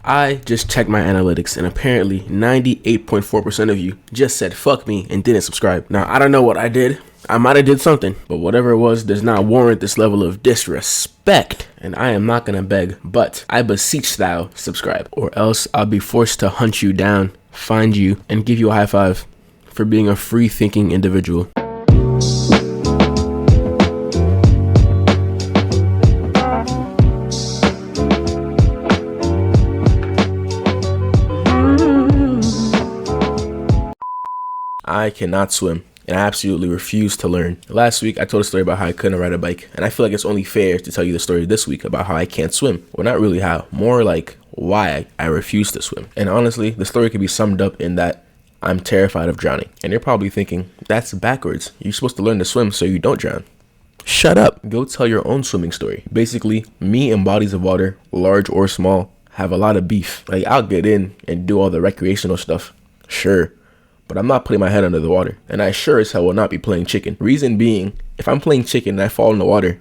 I just checked my analytics and apparently 98.4% of you just said fuck me and didn't subscribe. Now, I don't know what I did. I might have did something, but whatever it was does not warrant this level of disrespect. And I am not gonna beg, but I beseech thou subscribe, or else I'll be forced to hunt you down, find you, and give you a high five for being a free-thinking individual. I cannot swim, and I absolutely refuse to learn. Last week, I told a story about how I couldn't ride a bike, and I feel like it's only fair to tell you the story this week about how I can't swim. Well, not really how, more like why I refuse to swim. And honestly, the story can be summed up in that I'm terrified of drowning. And you're probably thinking, that's backwards. You're supposed to learn to swim so you don't drown. Shut up. Go tell your own swimming story. Basically, me and bodies of water, large or small, have a lot of beef. Like, I'll get in and do all the recreational stuff, sure, but I'm not putting my head under the water, and I sure as hell will not be playing chicken. Reason being, if I'm playing chicken and I fall in the water,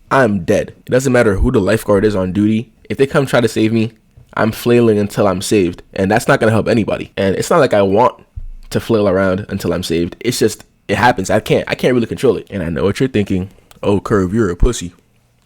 I'm dead. It doesn't matter who the lifeguard is on duty. If they come try to save me, I'm flailing until I'm saved, and that's not gonna help anybody. And it's not like I want to flail around until I'm saved. It's just, it happens. I can't really control it. And I know what you're thinking. Oh, Curve, you're a pussy.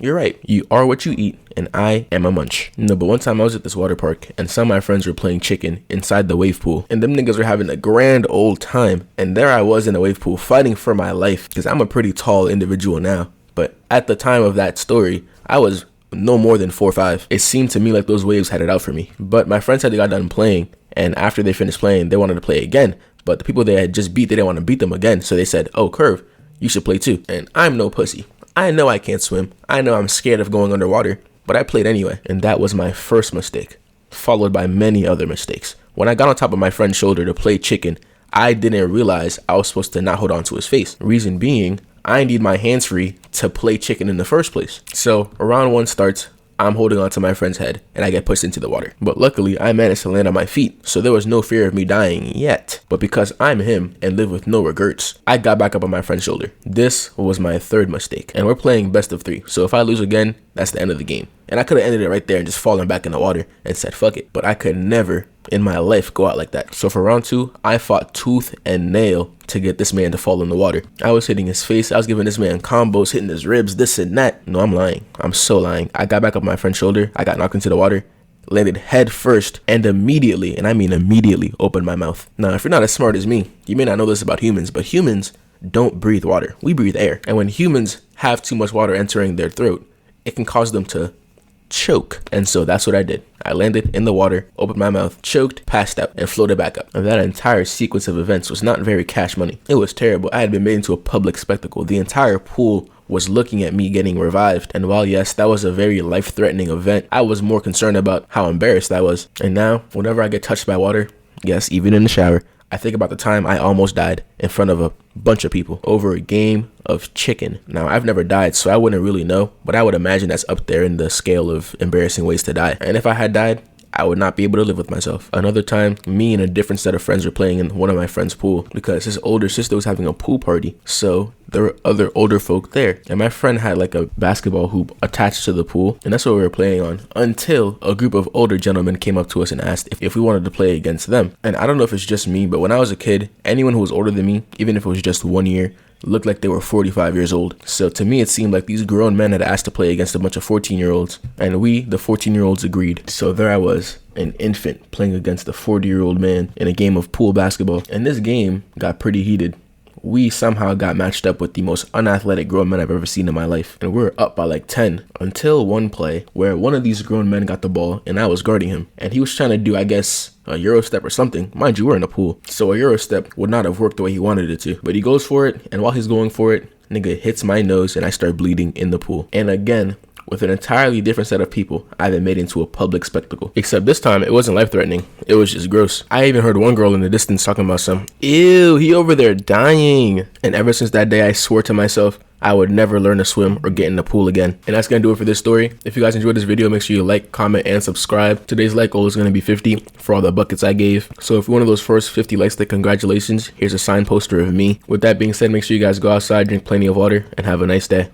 You're right. You are what you eat, and I am a munch. No, but one time I was at this water park, and some of my friends were playing chicken inside the wave pool, and them niggas were having a grand old time, and there I was in a wave pool fighting for my life, because I'm a pretty tall individual now, but at the time of that story, I was no more than 4'5". It seemed to me like those waves had it out for me, but my friends had got done playing, and after they finished playing, they wanted to play again, but the people they had just beat, they didn't want to beat them again, so they said, oh, Curve, you should play too, and I'm no pussy. I know I can't swim. I know I'm scared of going underwater, but I played anyway. And that was my first mistake, followed by many other mistakes. When I got on top of my friend's shoulder to play chicken, I didn't realize I was supposed to not hold on to his face. Reason being, I need my hands free to play chicken in the first place. So round one starts, I'm holding on to my friend's head, and I get pushed into the water. But luckily, I managed to land on my feet, so there was no fear of me dying yet. But because I'm him and live with no regrets, I got back up on my friend's shoulder. This was my third mistake, and we're playing best of 3. So if I lose again, that's the end of the game. And I could have ended it right there and just fallen back in the water and said, fuck it. But I could never in my life go out like that. So for round 2, I fought tooth and nail to get this man to fall in the water. I was hitting his face. I was giving this man combos, hitting his ribs, this and that. No, I'm lying. I'm so lying. I got back up on my friend's shoulder. I got knocked into the water, landed head first, and immediately, and I mean immediately, opened my mouth. Now, if you're not as smart as me, you may not know this about humans, but humans don't breathe water. We breathe air. And when humans have too much water entering their throat, it can cause them to choke. And so that's what I did. I landed in the water, opened my mouth, choked, passed out, and floated back up. And that entire sequence of events was not very cash money. It was terrible. I had been made into a public spectacle. The entire pool was looking at me getting revived. And while yes, that was a very life-threatening event, I was more concerned about how embarrassed I was. And now, whenever I get touched by water, yes, even in the shower, I think about the time I almost died in front of a bunch of people over a game of chicken. Now, I've never died, so I wouldn't really know, but I would imagine that's up there in the scale of embarrassing ways to die. And if I had died, I would not be able to live with myself. Another time, me and a different set of friends were playing in one of my friend's pool because his older sister was having a pool party. So there were other older folk there. And my friend had like a basketball hoop attached to the pool. And that's what we were playing on until a group of older gentlemen came up to us and asked if we wanted to play against them. And I don't know if it's just me, but when I was a kid, anyone who was older than me, even if it was just 1 year, looked like they were 45 years old. So to me, it seemed like these grown men had asked to play against a bunch of 14-year-olds, and we, the 14-year-olds, agreed. So there I was, an infant playing against a 40-year-old man in a game of pool basketball. And this game got pretty heated. We somehow got matched up with the most unathletic grown men I've ever seen in my life. And we were up by like 10 until one play where one of these grown men got the ball and I was guarding him. And he was trying to do, I guess, a Euro step or something. Mind you, we're in a pool. So a Euro step would not have worked the way he wanted it to. But he goes for it. And while he's going for it, nigga hits my nose and I start bleeding in the pool. And again, with an entirely different set of people, I've been made into a public spectacle. Except this time, it wasn't life-threatening. It was just gross. I even heard one girl in the distance talking about some, ew, he over there dying. And ever since that day, I swore to myself, I would never learn to swim or get in the pool again. And that's going to do it for this story. If you guys enjoyed this video, make sure you like, comment, and subscribe. Today's like goal is going to be 50 for all the buckets I gave. So if you're one of those first 50 likes, then congratulations. Here's a signed poster of me. With that being said, make sure you guys go outside, drink plenty of water, and have a nice day.